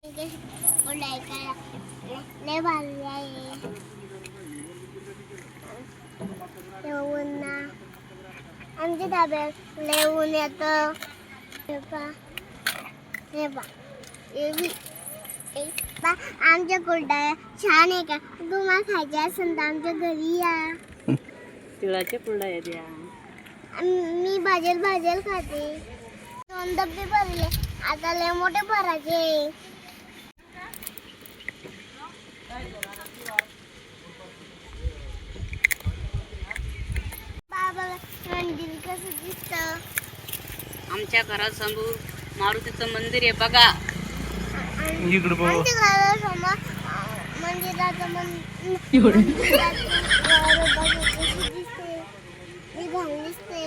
लय भारी आहे ना आमच्या धाब्यात लय ऊन येतं. हे बा आमच्या कुरडया छान आहे का? तुम्हाला खायचे असेल तर आमच्या घरी या. तिळाच्या कुरडया द्या. मी भाजेल खाते. 2 डब्बे भरले, आता लय मोठे भरायचे. बाबा मंदिर कसं दिसतं? आमच्या घरासमोर मारुतीचं मंदिर आहे बघा. आमच्या घरासमोर मंदिराचं दिसते. मी घाल दिसते.